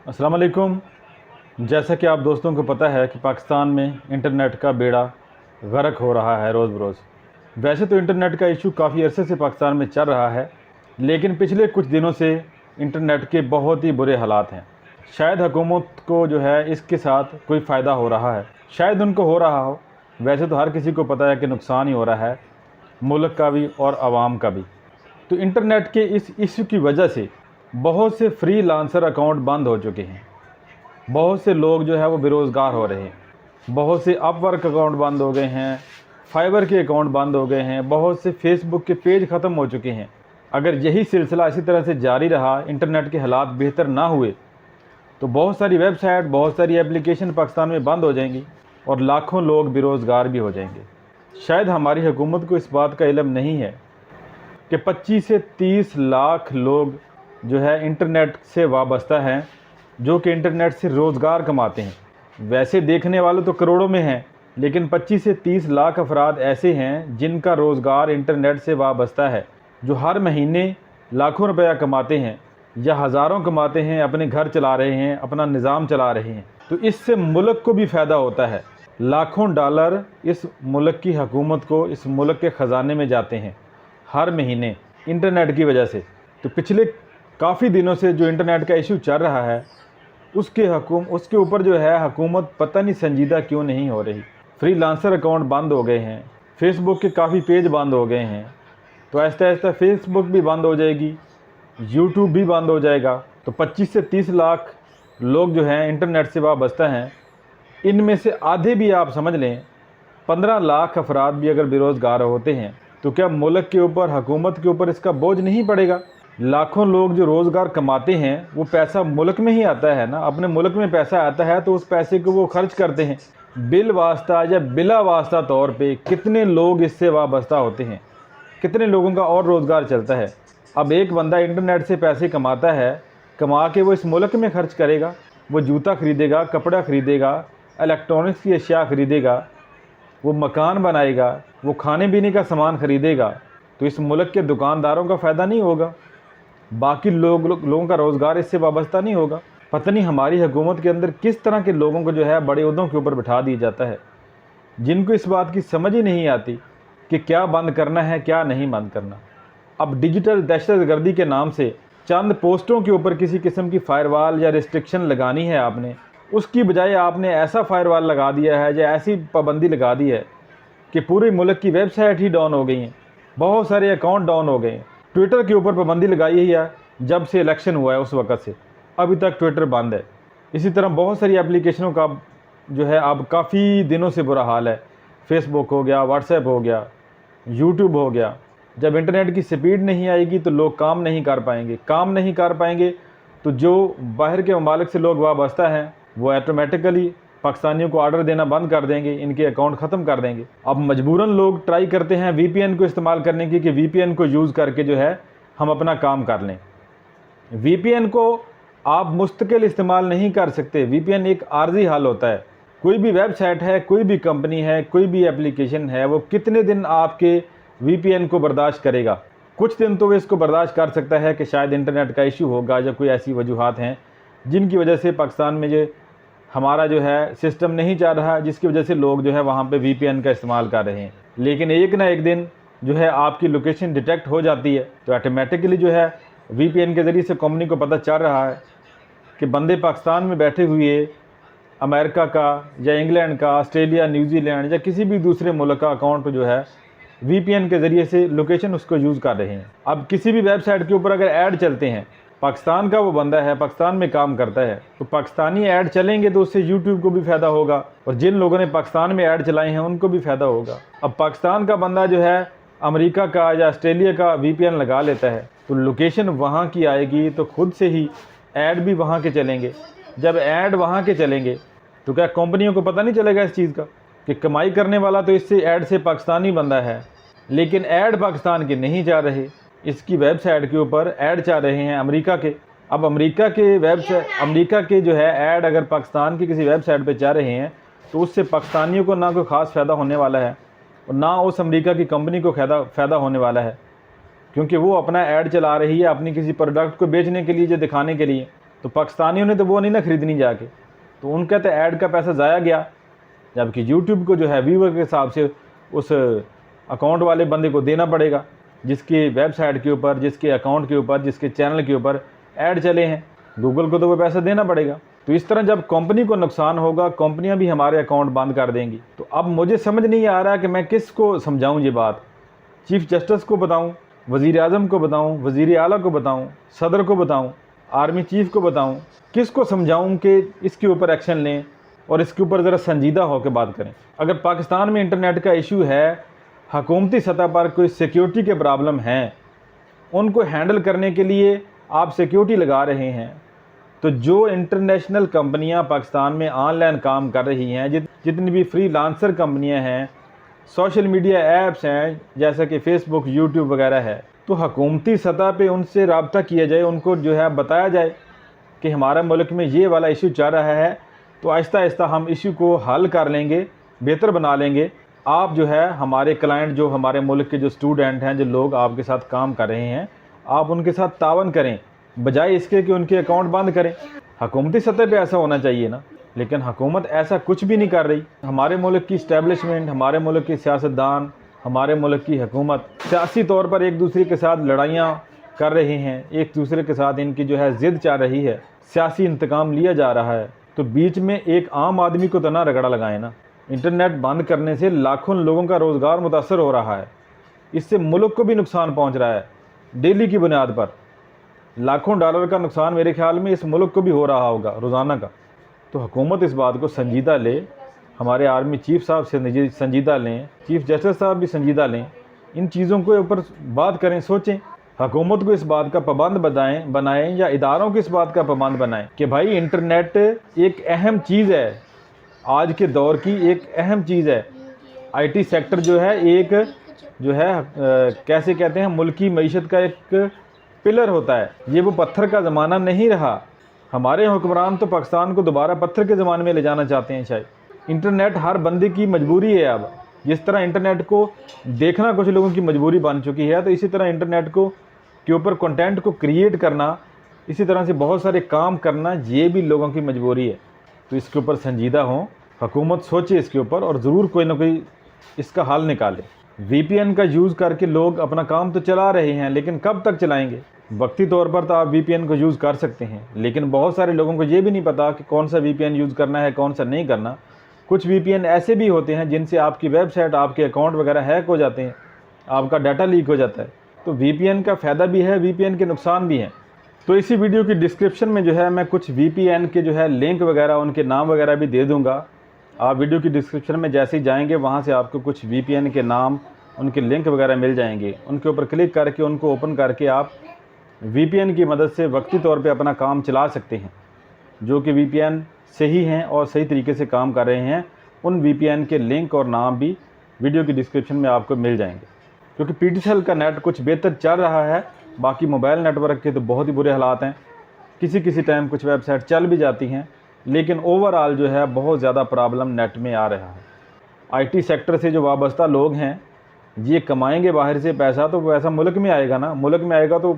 अस्सलाम वालेकुम। जैसा कि आप दोस्तों को पता है कि पाकिस्तान में इंटरनेट का बेड़ा गर्क हो रहा है रोज़ बरोज़। वैसे तो इंटरनेट का इशू काफ़ी अरसे से पाकिस्तान में चल रहा है, लेकिन पिछले कुछ दिनों से इंटरनेट के बहुत ही बुरे हालात हैं। शायद हुकूमत को जो है इसके साथ कोई फ़ायदा हो रहा है, शायद उनको हो रहा हो। वैसे तो हर किसी को पता है कि नुकसान ही हो रहा है, मुल्क का भी और आवाम का भी। तो इंटरनेट के इस इशू की वजह से बहुत से फ्रीलांसर अकाउंट बंद हो चुके हैं, बहुत से लोग जो है वो बेरोज़गार हो रहे हैं, बहुत से अपवर्क अकाउंट बंद हो गए हैं, फाइवर के अकाउंट बंद हो गए हैं, बहुत से फेसबुक के पेज ख़त्म हो चुके हैं। अगर यही सिलसिला इसी तरह से जारी रहा, इंटरनेट के हालात बेहतर ना हुए, तो बहुत सारी वेबसाइट, बहुत सारी एप्लीकेशन पाकिस्तान में बंद हो जाएंगी और लाखों लोग बेरोज़गार भी हो जाएंगे। शायद हमारी हुकूमत को इस बात का इल्म नहीं है कि 25 से 30 लाख लोग जो है इंटरनेट से वाबस्ता हैं, जो कि इंटरनेट से रोज़गार कमाते हैं। वैसे देखने वाले तो करोड़ों में हैं, लेकिन 25 से 30 लाख अफराद ऐसे हैं जिनका रोज़गार इंटरनेट से वाबस्ता है, जो हर महीने लाखों रुपया कमाते हैं या हज़ारों कमाते हैं, अपने घर चला रहे हैं, अपना निज़ाम चला रहे हैं। तो इससे मुल्क को भी फ़ायदा होता है। लाखों डॉलर इस मुल्क की हुकूमत को, इस मुल्क के ख़जाने में जाते हैं हर महीने इंटरनेट की वजह से। तो पिछले काफ़ी दिनों से जो इंटरनेट का इशू चल रहा है, उसके ऊपर जो है हुकूमत पता नहीं संजीदा क्यों नहीं हो रही। फ्रीलांसर अकाउंट बंद हो गए हैं, फेसबुक के काफ़ी पेज बंद हो गए हैं, तो आहिस्ता आहिस्ता फेसबुक भी बंद हो जाएगी, यूट्यूब भी बंद हो जाएगा। तो 25 से 30 लाख लोग जो हैं इंटरनेट से वाबस्ता हैं। इनमें से आधे भी आप समझ लें 15 लाख अफराद भी अगर बेरोज़गार होते हैं, तो क्या मुल्क के ऊपर, हुकूमत के ऊपर इसका बोझ नहीं पड़ेगा? लाखों लोग जो रोज़गार कमाते हैं, वो पैसा मुल्क में ही आता है ना, अपने मुल्क में पैसा आता है तो उस पैसे को वो खर्च करते हैं। बिल वास्ता या बिला वास्ता तौर पे कितने लोग इससे वाबस्ता होते हैं, कितने लोगों का और रोज़गार चलता है। अब एक बंदा इंटरनेट से पैसे कमाता है, कमा के वो इस मुल्क में खर्च करेगा, वो जूता ख़रीदेगा, कपड़ा ख़रीदेगा, इलेक्ट्रॉनिक्स की अशिया ख़रीदेगा, वो मकान बनाएगा, वो खाने पीने का सामान ख़रीदेगा, तो इस मुल्क के दुकानदारों का फ़ायदा नहीं होगा, बाकी लोगों का रोज़गार इससे वाबस्ता नहीं होगा। पता नहीं हमारी हुकूमत के अंदर किस तरह के लोगों को जो है बड़े ओहदों के ऊपर बिठा दिया जाता है, जिनको इस बात की समझ ही नहीं आती कि क्या बंद करना है, क्या नहीं बंद करना। अब डिजिटल दहशतगर्दी के नाम से चंद पोस्टों के ऊपर किसी किस्म की फायरवॉल या रिस्ट्रिक्शन लगानी है आपने, उसकी बजाय आपने ऐसा फायरवॉल लगा दिया है या ऐसी पाबंदी लगा दी है कि पूरे मुल्क की वेबसाइट ही डाउन हो गई हैं, बहुत सारे अकाउंट डाउन हो गए हैं। ट्विटर के ऊपर पाबंदी लगाई है जब से इलेक्शन हुआ है, उस वक़्त से अभी तक ट्विटर बंद है। इसी तरह बहुत सारी एप्लीकेशनों का जो है अब काफ़ी दिनों से बुरा हाल है। फेसबुक हो गया, व्हाट्सएप हो गया, यूट्यूब हो गया। जब इंटरनेट की स्पीड नहीं आएगी तो लोग काम नहीं कर पाएंगे, काम नहीं कर पाएंगे तो जो बाहर के ममालिक से लोग वाबस्ता हैं वो ऑटोमेटिकली पाकिस्तानियों को ऑर्डर देना बंद कर देंगे, इनके अकाउंट ख़त्म कर देंगे। अब मजबूरन लोग ट्राई करते हैं वीपीएन को इस्तेमाल करने की, कि वीपीएन को यूज़ करके जो है हम अपना काम कर लें। वीपीएन को आप मुस्तकिल इस्तेमाल नहीं कर सकते। वीपीएन एक आर्जी हल होता है। कोई भी वेबसाइट है, कोई भी कंपनी है, कोई भी एप्लीकेशन है, वो कितने दिन आपके वीपीएन को बर्दाश्त करेगा? कुछ दिन तो वो इसको बर्दाश्त कर सकता है कि शायद इंटरनेट का इशू होगा या कोई ऐसी वजूहात हैं जिनकी वजह से पाकिस्तान में जो हमारा जो है सिस्टम नहीं चल रहा, जिसकी वजह से लोग जो है वहाँ पे वीपीएन का इस्तेमाल कर रहे हैं। लेकिन एक ना एक दिन जो है आपकी लोकेशन डिटेक्ट हो जाती है, तो ऑटोमेटिकली जो है वीपीएन के ज़रिए से कंपनी को पता चल रहा है कि बंदे पाकिस्तान में बैठे हुए अमेरिका का या इंग्लैंड का, ऑस्ट्रेलिया, न्यूजीलैंड या किसी भी दूसरे मुल्क का अकाउंट जो है वीपीएन के ज़रिए से लोकेशन उसको यूज़ कर रहे हैं। अब किसी भी वेबसाइट के ऊपर अगर ऐड चलते हैं, पाकिस्तान का वो बंदा है, पाकिस्तान में काम करता है, तो पाकिस्तानी ऐड चलेंगे तो उससे यूट्यूब को भी फ़ायदा होगा और जिन लोगों ने पाकिस्तान में ऐड चलाए हैं उनको भी फ़ायदा होगा। अब पाकिस्तान का बंदा जो है अमेरिका का या ऑस्ट्रेलिया का वीपीएन लगा लेता है, तो लोकेशन वहाँ की आएगी तो खुद से ही ऐड भी वहाँ के चलेंगे। जब ऐड वहाँ के चलेंगे तो क्या कंपनियों को पता नहीं चलेगा इस चीज़ का कि कमाई करने वाला तो इससे ऐड से पाकिस्तानी बंदा है, लेकिन ऐड पाकिस्तान के नहीं जा रहे, इसकी वेबसाइट के ऊपर ऐड जा रहे हैं अमेरिका के। अब अमेरिका के जो है ऐड अगर पाकिस्तान की किसी वेबसाइट पे जा रहे हैं तो उससे पाकिस्तानियों को ना कोई ख़ास फ़ायदा होने वाला है और ना उस अमेरिका की कंपनी को फ़ायदा होने वाला है, क्योंकि वो अपना ऐड चला रही है अपनी किसी प्रोडक्ट को बेचने के लिए, जो दिखाने के लिए। तो पाकिस्तानियों ने तो वो नहीं ना ख़रीदनी जाके, तो उनका तो ऐड का पैसा ज़ाया गया, जबकि यूट्यूब को जो है व्यूवर के हिसाब से उस अकाउंट वाले बंदे को देना पड़ेगा, जिसकी वेबसाइट के ऊपर, जिसके अकाउंट के ऊपर, जिसके चैनल के ऊपर ऐड चले हैं। गूगल को तो वो पैसा देना पड़ेगा। तो इस तरह जब कंपनी को नुकसान होगा, कंपनियां भी हमारे अकाउंट बंद कर देंगी। तो अब मुझे समझ नहीं आ रहा कि मैं किसको समझाऊं ये बात। चीफ जस्टिस को बताऊं, वज़ीर आज़म को बताऊं, वज़ीर आला को बताऊं, सदर को बताऊं, आर्मी चीफ को बताऊं, किसको समझाऊं कि इसके ऊपर एक्शन लें और इसके ऊपर ज़रा संजीदा होकर बात करें। अगर पाकिस्तान में इंटरनेट का इशू है, हुकूमती सतह पर कोई सिक्योरिटी के प्रॉब्लम हैं, उनको हैंडल करने के लिए आप सिक्योरिटी लगा रहे हैं, तो जो इंटरनेशनल कंपनियां पाकिस्तान में ऑनलाइन काम कर रही हैं, जितनी भी फ्रीलांसर कंपनियां हैं, सोशल मीडिया ऐप्स हैं जैसे कि फ़ेसबुक, यूट्यूब वगैरह है, तो हुकूमती सतह पे उनसे रब्ता किया जाए, उनको जो है बताया जाए कि हमारे मुल्क में ये वाला इशू चल रहा है, तो आहिस्ता आहिस्ता हम इशू को हल कर लेंगे, बेहतर बना लेंगे। आप जो है हमारे क्लाइंट, जो हमारे मुल्क के जो स्टूडेंट हैं, जो लोग आपके साथ काम कर रहे हैं, आप उनके साथ तावन करें, बजाय इसके कि उनके अकाउंट बंद करें। हुकूमती सतह पे ऐसा होना चाहिए ना, लेकिन हुकूमत ऐसा कुछ भी नहीं कर रही। हमारे मुल्क की इस्टेब्लिशमेंट, हमारे मुल्क के सियासतदान, हमारे मुल्क की हुकूमत सियासी तौर पर एक दूसरे के साथ लड़ाइयाँ कर रहे हैं, एक दूसरे के साथ इनकी जो है ज़िद चल रही है, सियासी इंतकाम लिया जा रहा है। तो बीच में एक आम आदमी को तो ना रगड़ा लगाए ना। इंटरनेट बंद करने से लाखों लोगों का रोज़गार मुतासर हो रहा है, इससे मुल्क को भी नुकसान पहुँच रहा है। डेली की बुनियाद पर लाखों डॉलर का नुकसान मेरे ख्याल में इस मुल्क को भी हो रहा होगा रोज़ाना का। तो हुकूमत इस बात को संजीदा ले, हमारे आर्मी चीफ साहब से संजीदा लें, चीफ जस्टिस साहब भी संजीदा लें, इन चीज़ों के ऊपर बात करें, सोचें। हुकूमत को इस बात का पाबंद बनाएं या इदारों को इस बात का पाबंद बनाएं कि भाई इंटरनेट एक अहम चीज़ है, आज के दौर की एक अहम चीज़ है। IT सेक्टर जो है एक जो है कैसे कहते हैं, मुल्की मईशत का एक पिलर होता है। ये वो पत्थर का ज़माना नहीं रहा। हमारे हुक्मरान तो पाकिस्तान को दोबारा पत्थर के ज़माने में ले जाना चाहते हैं शायद। इंटरनेट हर बंदे की मजबूरी है। अब जिस तरह इंटरनेट को देखना कुछ लोगों की मजबूरी बन चुकी है, तो इसी तरह इंटरनेट को के ऊपर कंटेंट को क्रिएट करना, इसी तरह से बहुत सारे काम करना, ये भी लोगों की मजबूरी है। तो इसके ऊपर संजीदा हों, हुकूमत सोचे इसके ऊपर और ज़रूर कोई ना कोई इसका हल निकाले। VPN का यूज़ करके लोग अपना काम तो चला रहे हैं, लेकिन कब तक चलाएंगे? वक्ती तौर पर तो आप VPN को यूज़ कर सकते हैं, लेकिन बहुत सारे लोगों को ये भी नहीं पता कि कौन सा VPN यूज़ करना है, कौन सा नहीं करना। कुछ VPN ऐसे भी होते हैं जिनसे आपकी वेबसाइट, आपके अकाउंट वगैरह हैक हो जाते हैं, आपका डाटा लीक हो जाता है। तो VPN का फ़ायदा भी है, VPN के नुकसान भी हैं। तो इसी वीडियो की डिस्क्रिप्शन में जो है मैं कुछ VPN के जो है लिंक वगैरह, उनके नाम वगैरह भी दे दूँगा। आप वीडियो की डिस्क्रिप्शन में जैसे ही जाएंगे, वहाँ से आपको कुछ VPN के नाम, उनके लिंक वगैरह मिल जाएंगे। उनके ऊपर क्लिक करके उनको ओपन करके आप VPN की मदद से वक्ती तौर पे अपना काम चला सकते हैं, जो कि VPN सही हैं और सही तरीके से काम कर रहे हैं। उन VPN के लिंक और नाम भी वीडियो की डिस्क्रिप्शन में आपको मिल जाएंगे। क्योंकि PTCL का नेट कुछ बेहतर चल रहा है, बाकी मोबाइल नेटवर्क के तो बहुत ही बुरे हालात हैं। किसी टाइम कुछ वेबसाइट चल भी जाती हैं, लेकिन ओवरऑल जो है बहुत ज़्यादा प्रॉब्लम नेट में आ रहा है। IT सेक्टर से जो वाबस्ता लोग हैं, ये कमाएंगे बाहर से पैसा, तो पैसा मुल्क में आएगा ना। मुल्क में आएगा तो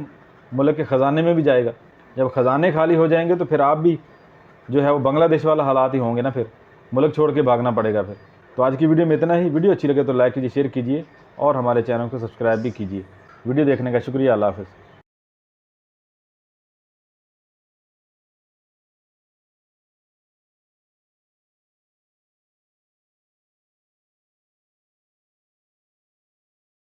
मुल्क के ख़जाने में भी जाएगा। जब ख़जाने खाली हो जाएंगे तो फिर आप भी जो है वो बांग्लादेश वाला हालात ही होंगे ना, फिर मुल्क छोड़ के भागना पड़ेगा फिर। तो आज की वीडियो में इतना ही। वीडियो अच्छी लगे तो लाइक कीजिए, शेयर कीजिए और हमारे चैनल को सब्सक्राइब भी कीजिए। वीडियो देखने का शुक्रिया। अल्लाह हाफ़िज़।